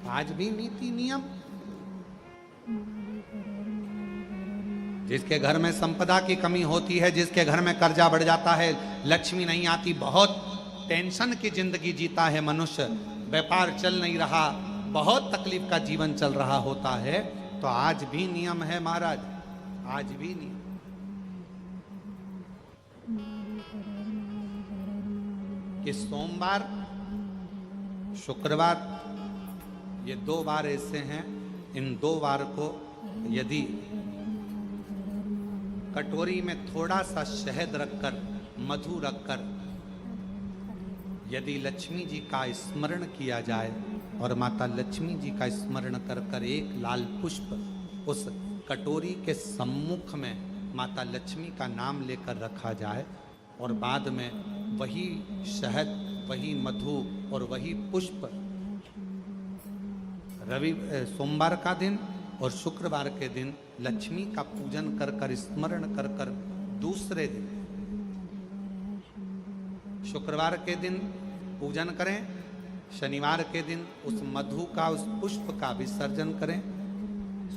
आज भी नीति नियम। जिसके घर में संपदा की कमी होती है, जिसके घर में कर्जा बढ़ जाता है, लक्ष्मी नहीं आती, बहुत टेंशन की जिंदगी जीता है मनुष्य, व्यापार चल नहीं रहा, बहुत तकलीफ का जीवन चल रहा होता है, तो आज भी नियम है महाराज, आज भी नियम। कि सोमवार शुक्रवार ये 2 बार ऐसे हैं, इन 2 बार को यदि कटोरी में थोड़ा सा शहद रखकर, मधु रखकर यदि लक्ष्मी जी का स्मरण किया जाए और माता लक्ष्मी जी का स्मरण कर कर एक लाल पुष्प उस कटोरी के सम्मुख में माता लक्ष्मी का नाम लेकर रखा जाए और बाद में वही शहद, वही मधु और वही पुष्प सोमवार का दिन और शुक्रवार के दिन लक्ष्मी का पूजन कर कर, स्मरण कर कर, दूसरे दिन शुक्रवार के दिन पूजन करें, शनिवार के दिन उस मधु का, उस पुष्प का विसर्जन करें,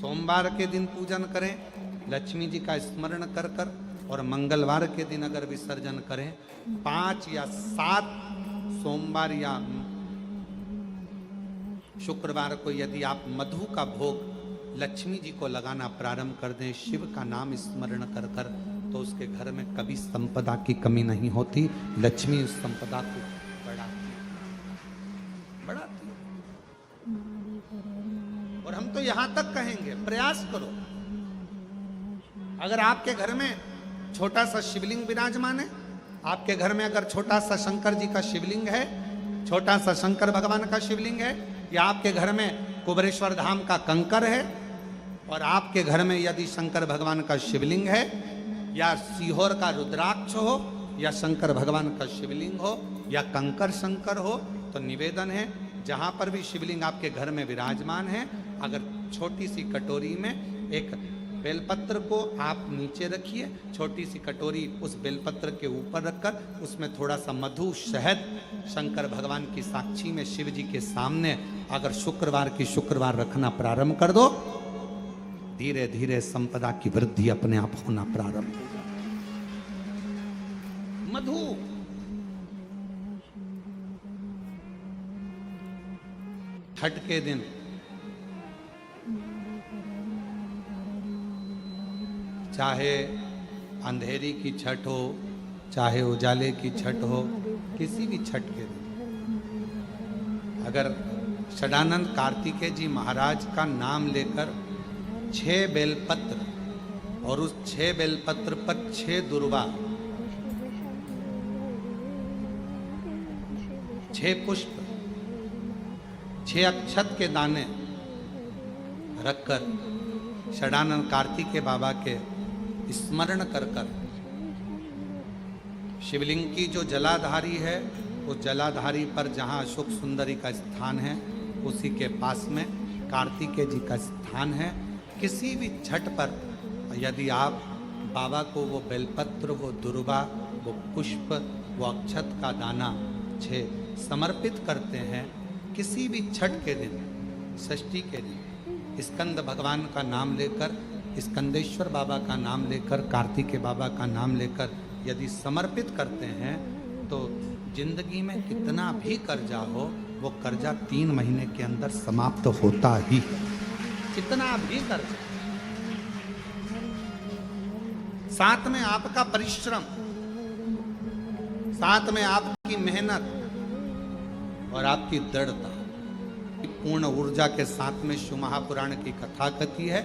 सोमवार के दिन पूजन करें लक्ष्मी जी का स्मरण कर कर, और मंगलवार के दिन अगर विसर्जन करें, 5 या 7 सोमवार या शुक्रवार को यदि आप मधु का भोग लक्ष्मी जी को लगाना प्रारंभ कर दें, शिव का नाम स्मरण कर कर, तो उसके घर में कभी संपदा की कमी नहीं होती, लक्ष्मी उस संपदा को बढ़ाती। और हम तो यहां तक कहेंगे, प्रयास करो, अगर आपके घर में छोटा सा शिवलिंग विराजमान है, आपके घर में अगर छोटा सा शंकर जी का शिवलिंग है, छोटा सा शंकर भगवान का शिवलिंग है, या आपके घर में कुबेरेश्वर धाम का कंकर है, और आपके घर में यदि शंकर भगवान का शिवलिंग है, या सीहोर का रुद्राक्ष हो, या शंकर भगवान का शिवलिंग हो, या कंकर शंकर हो, तो निवेदन है जहां पर भी शिवलिंग आपके घर में विराजमान है, अगर छोटी सी कटोरी में एक बेलपत्र को आप नीचे रखिए, छोटी सी कटोरी उस बेलपत्र के ऊपर रखकर उसमें थोड़ा सा मधु, शहद शंकर भगवान की साक्षी में शिव जी के सामने अगर शुक्रवार की शुक्रवार रखना प्रारंभ कर दो, धीरे धीरे संपदा की वृद्धि अपने आप होना प्रारंभ होगा। मधु छठ के दिन चाहे अंधेरी की छठ हो, चाहे उजाले की छठ हो, किसी भी छठ के दिन अगर षडानंद कार्तिकेय जी महाराज का नाम लेकर 6 बेलपत्र और उस 6 बेलपत्र पर 6 दुर्वा, 6 पुष्प, 6 अक्षत के दाने रखकर षडानंद कार्तिकेय बाबा के स्मरण कर कर, शिवलिंग की जो जलाधारी है उस जलाधारी पर जहाँ अशोक सुंदरी का स्थान है उसी के पास में कार्तिकेय जी का स्थान है, किसी भी छठ पर यदि आप बाबा को वो बेलपत्र, वो दुर्वा, वो पुष्प, वो अक्षत का दाना 6 समर्पित करते हैं, किसी भी छठ के दिन, षष्ठी के दिन स्कंद भगवान का नाम लेकर, स्कंदेश्वर बाबा का नाम लेकर, कार्तिकेय बाबा का नाम लेकर यदि समर्पित करते हैं, तो जिंदगी में कितना भी कर्जा हो वो कर्जा 3 महीने के अंदर समाप्त होता ही, कितना भी कर्जा। साथ में आपका परिश्रम, साथ में आपकी मेहनत और आपकी दृढ़ता, पूर्ण ऊर्जा के साथ में शिव महापुराण की कथा कथी है।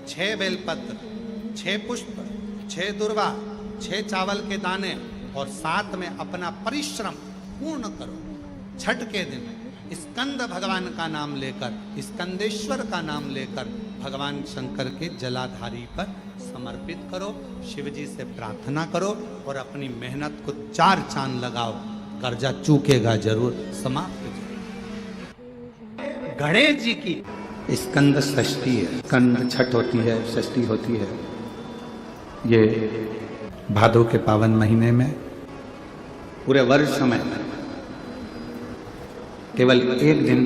6 बेलपत्र, 6 पुष्प, 6 दुर्वा, 6 चावल के दाने और साथ में अपना परिश्रम पूर्ण करो। छठ के दिन स्कंद भगवान का नाम लेकर, स्कंदेश्वर का नाम लेकर भगवान शंकर के जलाधारी पर समर्पित करो, शिव जी से प्रार्थना करो और अपनी मेहनत को 4 चांद लगाओ, कर्जा चूकेगा जरूर, समाप्त जरूर। गणेश जी की स्कंद षष्ठी है, स्कंद छठ होती है, षष्ठी होती है। ये भादो के पावन महीने में पूरे वर्ष में केवल एक दिन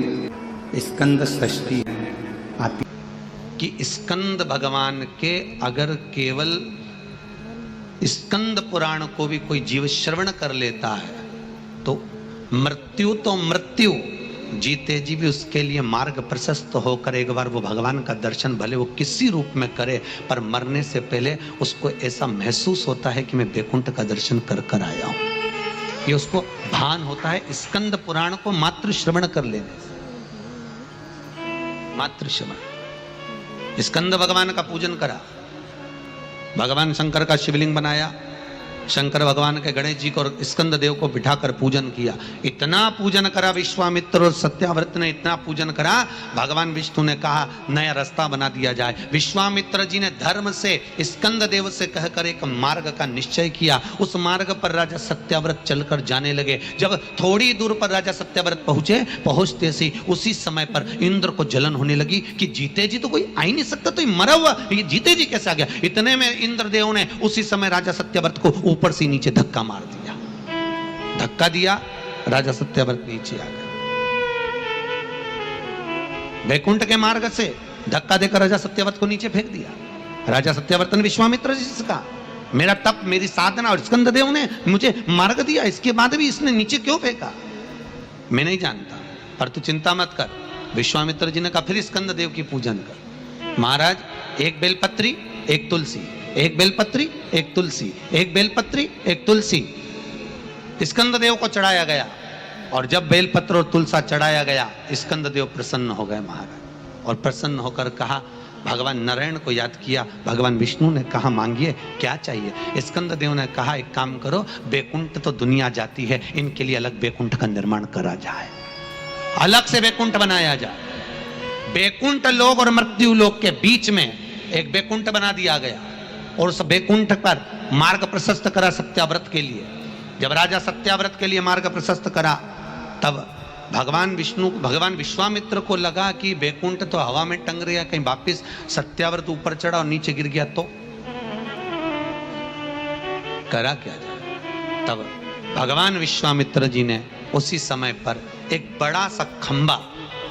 स्कंद षष्ठी आती कि स्कंद भगवान के अगर केवल स्कंद पुराण को भी कोई जीव श्रवण कर लेता है तो मृत्यु जीते जी भी उसके लिए मार्ग प्रशस्त होकर एक बार वो भगवान का दर्शन भले वो किसी रूप में करे, पर मरने से पहले उसको ऐसा महसूस होता है कि मैं बैकुंठ का दर्शन कर कर आया हूं। ये उसको भान होता है स्कंद पुराण को मात्र श्रवण कर लेने से। मात्र श्रवण। स्कंद भगवान का पूजन करा, भगवान शंकर का शिवलिंग बनाया, शंकर भगवान के गणेश जी को और स्कंद देव को बिठाकर पूजन किया। इतना पूजन करा विश्वामित्र और सत्याव्रत ने, इतना पूजन करा, भगवान विष्णु ने कहा नया रास्ता बना दिया जाए। विश्वामित्र जी ने धर्म से स्कंद देव से कहकर एक मार्ग का निश्चय किया। उस मार्ग पर राजा सत्याव्रत चलकर जाने लगे। जब थोड़ी दूर पर राजा सत्याव्रत पहुंचते सी उसी समय पर इंद्र को जलन होने लगी कि जीते जी तो कोई आ ही नहीं सकता, तो ये मरा हुआ ये जीते जी कैसे आ गया। इतने में इंद्रदेव ने उसी समय राजा सत्याव्रत को ऊपर से नीचे धक्का मार दिया। धक्का दिया, राजा सत्याव्रत नीचे आ गया। बैकुंठ के मार्ग से धक्का देकर राजा सत्याव्रत को नीचे फेंक दिया। राजा सत्याव्रत ने विश्वामित्र जी से कहा मेरा तप, मेरी साधना और स्कंद देव ने मुझे मार्ग दिया, इसके बाद भी इसने नीचे क्यों फेंका? मैं नहीं जानता, पर तू चिंता मत कर। विश्वामित्र जी ने कहा फिर स्कंद देव की पूजन कर। महाराज एक बेलपत्री एक तुलसी, एक बेलपत्री एक तुलसी, एक बेलपत्री एक तुलसी स्कंद देव को चढ़ाया गया। और जब बेलपत्र और तुलसा चढ़ाया गया, स्कंद देव प्रसन्न हो गए महाराज। और प्रसन्न होकर कहा, भगवान नारायण को याद किया। भगवान विष्णु ने कहा मांगिए क्या चाहिए। स्कंद देव ने कहा एक काम करो, बैकुंठ तो दुनिया जाती है, इनके लिए अलग बैकुंठ का निर्माण करा जाए, अलग से बैकुंठ बनाया जाए। बैकुंठ लोक और मृत्यु लोक के बीच में एक बैकुंठ बना दिया गया और उस बैकुंठ पर मार्ग प्रशस्त करा सत्याव्रत के लिए। जब राजा सत्याव्रत के लिए मार्ग प्रशस्त करा, तब भगवान विश्वामित्र को लगा कि बैकुंठ तो हवा में टंग रहा, कहीं वापिस सत्याव्रत ऊपर चढ़ा और नीचे गिर गया तो करा क्या जाए। तब भगवान विश्वामित्र जी ने उसी समय पर एक बड़ा सा खंबा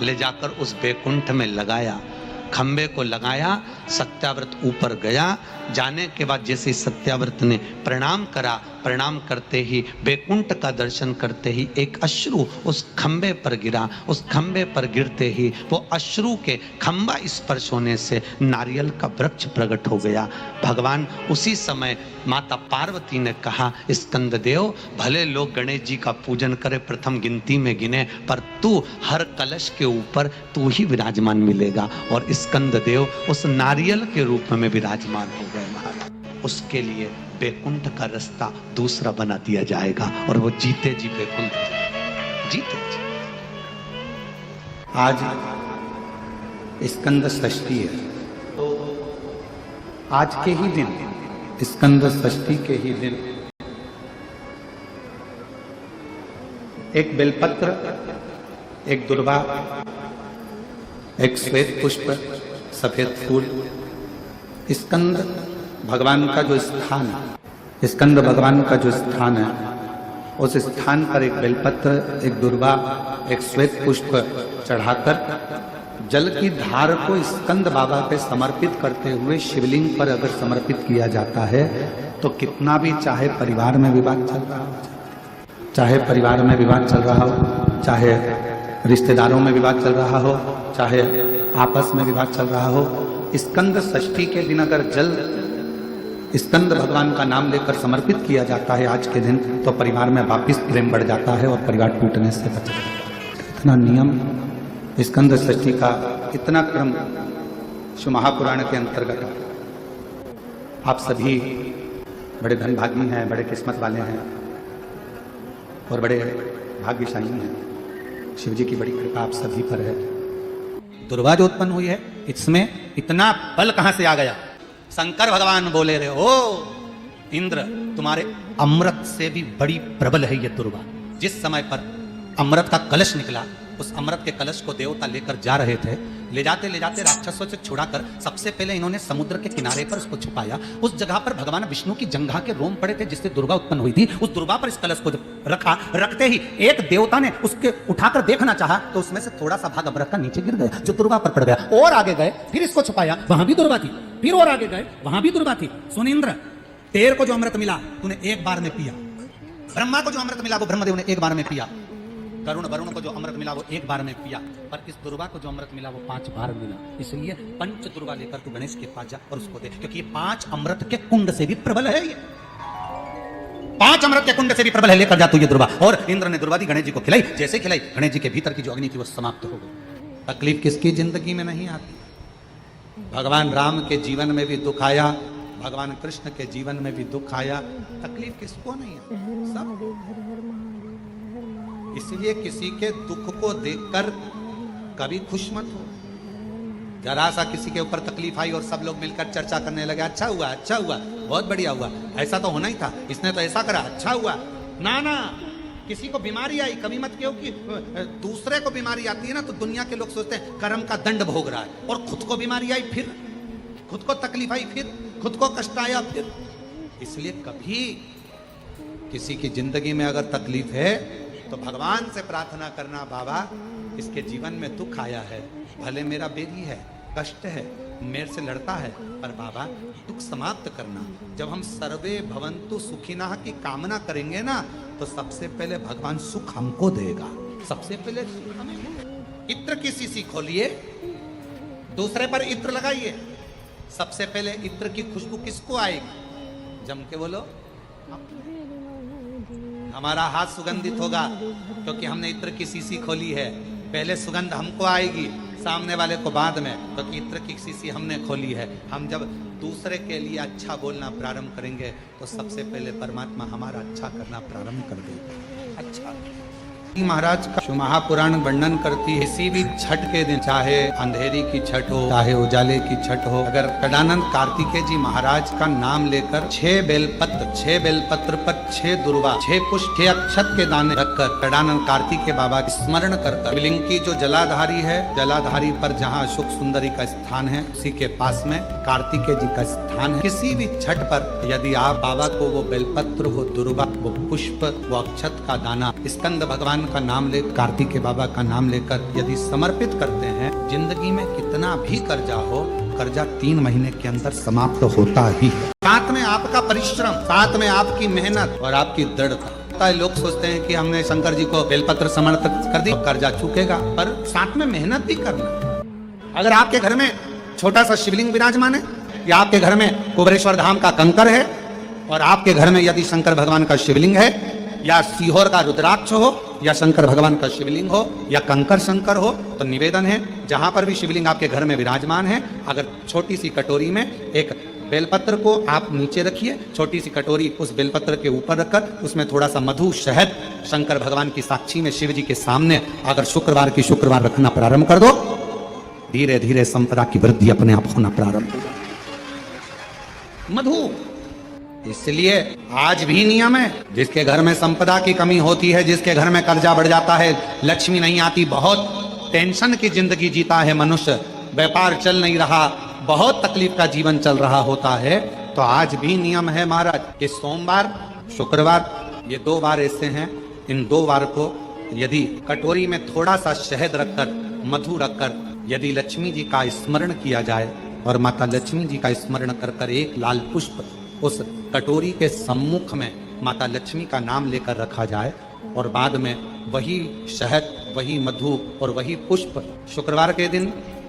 ले जाकर उस बैकुंठ में लगाया। खंबे को लगाया, सत्याव्रत ऊपर गया। जाने के बाद जैसे सत्याव्रत ने प्रणाम करा, प्रणाम करते ही बैकुंठ का दर्शन करते ही एक अश्रु उस खंबे पर गिरा। उस खंबे पर गिरते ही वो अश्रु के खंबा स्पर्श होने से नारियल का वृक्ष प्रकट हो गया। भगवान उसी समय माता पार्वती ने कहा स्कंद देव, भले लोग गणेश जी का पूजन करे, प्रथम गिनती में गिने, पर तू हर कलश के ऊपर तू ही विराजमान मिलेगा। और स्कंद देव उस नारियल के रूप में विराजमान हो गए महाराज। उसके लिए बैकुंठ का रास्ता दूसरा बना दिया जाएगा और वो जीते जी बैकुंठ जीते जी। आज स्कंद षष्ठी है, तो आज के ही दिन, स्कंद षष्ठी के ही दिन एक बेलपत्र, एक दुर्वा, एक श्वेत पुष्प, सफेद फूल, स्कंद भगवान का जो स्थान है, स्कंद भगवान का जो स्थान है, उस स्थान पर एक बेलपत्र, एक दुर्वा, एक श्वेत पुष्प चढ़ाकर जल की धार को स्कंद बाबा पे समर्पित करते हुए शिवलिंग पर अगर समर्पित किया जाता है तो कितना भी, चाहे परिवार में विवाद चल रहा हो, चाहे परिवार में विवाद चल रहा हो, चाहे रिश्तेदारों में विवाद चल रहा हो, चाहे आपस में विवाद चल रहा हो, स्कंद षष्ठी के दिन अगर जल स्कंद भगवान का नाम लेकर समर्पित किया जाता है आज के दिन, तो परिवार में वापिस प्रेम बढ़ जाता है और परिवार टूटने से बच जाता है। इतना नियम स्कंद षष्ठी का, इतना क्रम शिव महापुराण के अंतर्गत। आप सभी बड़े धनभागी हैं, बड़े किस्मत वाले हैं और बड़े भाग्यशाली हैं। शिव जी की बड़ी कृपा आप सभी पर है। दुर्वा जो उत्पन्न हुई है, इसमें इतना बल कहां से आ गया? शंकर भगवान बोले रहे, ओ इंद्र, तुम्हारे अमृत से भी बड़ी प्रबल है ये दुर्वा। जिस समय पर अमृत का कलश निकला, उस अमृत के कलश को देवता लेकर जा रहे थे। ले जाते राक्षसों से छुड़ाकर सबसे पहले इन्होंने समुद्र के किनारे पर उसको छुपाया। उस जगह पर भगवान विष्णु की जंघा के रोम पड़े थे जिससे दुर्गा उत्पन्न हुई थी। उस दुर्गा पर इस कलश को रखा, रखते ही एक देवता ने उसके उठाकर देखना चाहा तो उसमें से थोड़ा सा भाग अमृत का नीचे गिर गया जो दुर्गा पर पड़ गया। और आगे गए, फिर इसको छुपाया, वहां भी दुर्गा थी। फिर और आगे गए, वहां भी दुर्गा थी। सुनिंद्र, तेर को जो अमृत मिला तूने एक बार में पिया। ब्रह्मा को जो अमृत मिला वो ब्रह्मदेव ने एक बार में पिया। वरुण को जो अमृत मिला वो एक बार में पिया। पर इस दुर्गा को जो अमृत मिला वो 5 बार मिला। इसलिए पंच दुर्गा लेकर तू गणेश के पास जा और उसको दे, क्योंकि ये 5 अमृत के कुंड से भी प्रबल है। ये 5 अमृत के कुंड से भी प्रबल है। लेकर जा तू ये दुर्गा। और इंद्र ने दुर्गा दी, गणेश जी को खिलाई। जैसे खिलाई, गणेश जी के भीतर की जो अग्नि थी वो समाप्त हो गई। तकलीफ किसकी जिंदगी में नहीं आती? भगवान राम के जीवन में भी दुख आया, भगवान कृष्ण के जीवन में भी दुख आया। तकलीफ किसको नहीं आती? सब। इसलिए किसी के दुख को देखकर कभी खुश मत हो। जरा सा किसी के ऊपर तकलीफ आई और सब लोग मिलकर चर्चा करने लगे, अच्छा हुआ, बहुत बढ़िया हुआ, ऐसा तो होना ही था, इसने तो ऐसा करा, अच्छा हुआ। ना, किसी को बीमारी आई कभी मत कहो कि दूसरे को बीमारी आती है ना तो दुनिया के लोग सोचते हैं कर्म का दंड भोग रहा है, और खुद को बीमारी आई, फिर खुद को तकलीफ आई, फिर खुद को कष्ट आया, फिर। इसलिए कभी किसी की जिंदगी में अगर तकलीफ है तो भगवान से प्रार्थना करना, बाबा इसके जीवन में दुख आया है, भले मेरा बेरी है, कष्ट है, मेरे से लड़ता है, पर बाबा दुख समाप्त करना। जब हम सर्वे भवन्तु सुखिनः की कामना करेंगे ना तो सबसे पहले भगवान सुख हमको देगा। सबसे पहले सुख हमें। इत्र की शीशी खोलिए, दूसरे पर इत्र लगाइए, सबसे पहले इत्र की खुशबू किसको आएगी? जम के बोलो, हमारा हाथ सुगंधित होगा क्योंकि हमने इत्र की शीशी खोली है। पहले सुगंध हमको आएगी, सामने वाले को बाद में, क्योंकि इत्र की शीशी हमने खोली है। हम जब दूसरे के लिए अच्छा बोलना प्रारंभ करेंगे तो सबसे पहले परमात्मा हमारा अच्छा करना प्रारंभ कर देगा। अच्छा महाराज का जो महापुराण वर्णन करती है, किसी भी छठ के दिन, चाहे अंधेरी की छठ हो चाहे उजाले की छठ हो, अगर कडानंद कार्तिकेय जी महाराज का नाम लेकर 6 बेलपत्र पर 6 दुर्वा, 6 पुष्प, 6 अक्षत के दाने रखकर कडानंद कार्तिकेय बाबा स्मरण करकर, शिवलिंग की जो जलाधारी है, जलाधारी पर जहाँ अशोक सुंदरी का स्थान है उसी के पास में कार्तिकेय जी का स्थान है। किसी भी छठ पर यदि आप बाबा को वो बेलपत्र, वो दुर्वा, वो पुष्प, वो अक्षत का दाना स्कंद भगवान का नाम लेकर, कार्तिकेय बाबा का नाम लेकर यदि समर्पित करते हैं, जिंदगी में कितना भी कर्जा हो, कर्जा 3 महीने के अंदर समाप्त होता ही है। साथ में आपका परिश्रम, साथ में आपकी मेहनत और आपकी दृढ़ता। लोग सोचते हैं कि हमने शंकर जी को बेलपत्र समर्पित कर दी, कर्जा चूकेगा, पर साथ में मेहनत भी करना। अगर आपके घर में छोटा सा शिवलिंग विराजमान है, या आपके घर में कुबेरेश्वर धाम का कंकर है, और आपके घर में यदि शंकर भगवान का शिवलिंग है, या सीहोर का रुद्राक्ष हो, या शंकर भगवान का शिवलिंग हो, या कंकर शंकर हो, तो निवेदन है जहां पर भी शिवलिंग आपके घर में विराजमान है, अगर छोटी सी कटोरी में एक बेलपत्र को आप नीचे रखिए, छोटी सी कटोरी उस बेलपत्र के ऊपर रखकर उसमें थोड़ा सा मधु, शहद, शंकर भगवान की साक्षी में शिव जी के सामने अगर शुक्रवार रखना प्रारंभ कर दो, धीरे धीरे संपदा की वृद्धि अपने आप होना प्रारंभ होगा। मधु, इसलिए आज भी नियम है, जिसके घर में संपदा की कमी होती है, जिसके घर में कर्जा बढ़ जाता है, लक्ष्मी नहीं आती, बहुत टेंशन की जिंदगी जीता है मनुष्य, व्यापार चल नहीं रहा, बहुत तकलीफ का जीवन चल रहा होता है, तो आज भी नियम है महाराज कि सोमवार, शुक्रवार, ये 2 बार ऐसे हैं, इन 2 बार को यदि कटोरी में थोड़ा सा शहद रखकर, मधु रखकर यदि लक्ष्मी जी का स्मरण किया जाए और माता लक्ष्मी जी का स्मरण कर कर एक लाल पुष्प उस कटोरी के सम्मुख में माता लक्ष्मी का नाम लेकर रखा जाए, और बाद में वही शहद, वही मधु और वही पुष्प शुक्रवार के दिन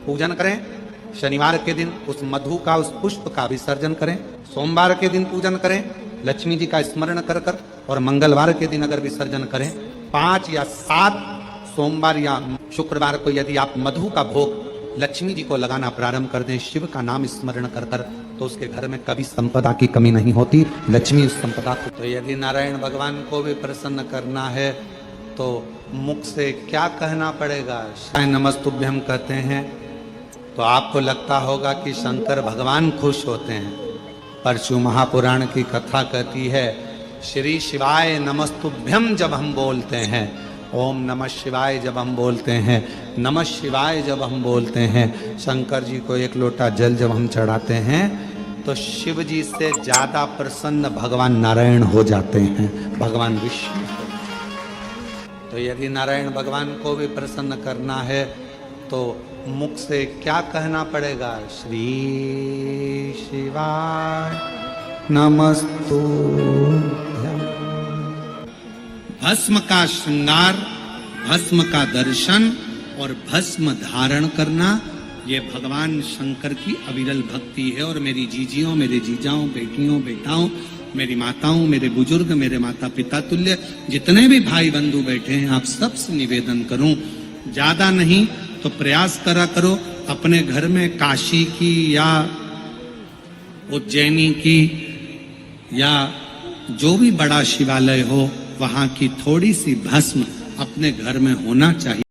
पूजन करें, शनिवार के दिन उस मधु का, उस पुष्प का विसर्जन करें, सोमवार के दिन पूजन करें लक्ष्मी जी का स्मरण कर कर, और मंगलवार के दिन अगर विसर्जन करें, 5 या 7 सोमवार या शुक्रवार को यदि आप मधु का भोग लक्ष्मी जी को लगाना प्रारंभ कर दें, शिव का नाम स्मरण कर कर, तो उसके घर में कभी संपदा की कमी नहीं होती, लक्ष्मी उस संपदा को। तो यदि नारायण भगवान को भी प्रसन्न करना है तो मुख से क्या कहना पड़ेगा? नमस्तुभ्यम कहते हैं तो आपको लगता होगा कि शंकर भगवान खुश होते हैं, पर शिव महापुराण की कथा कहती है श्री शिवाय नमस्तुभ्यम जब हम बोलते हैं ओम नमः शिवाय जब हम बोलते हैं, नमः शिवाय जब हम बोलते हैं, शंकर जी को एक लोटा जल जब हम चढ़ाते हैं तो शिव जी से ज्यादा प्रसन्न भगवान नारायण हो जाते हैं, भगवान विष्णु। तो यदि नारायण भगवान को भी प्रसन्न करना है तो मुख से क्या कहना पड़ेगा? श्री शिवाय नमस्तुभ्यं। भस्म का श्रृंगार, भस्म का दर्शन और भस्म धारण करना, ये भगवान शंकर की अविरल भक्ति है। और मेरी जीजियों, मेरे जीजाओं, बेटियों, बेटाओं, मेरी माताओं, मेरे बुजुर्ग, मेरे माता पिता तुल्य जितने भी भाई बंधु बैठे हैं, आप सबसे निवेदन करूं, ज्यादा नहीं तो प्रयास करा करो अपने घर में काशी की या उज्जैनी की या जो भी बड़ा शिवालय हो, वहां की थोड़ी सी भस्म अपने घर में होना चाहिए।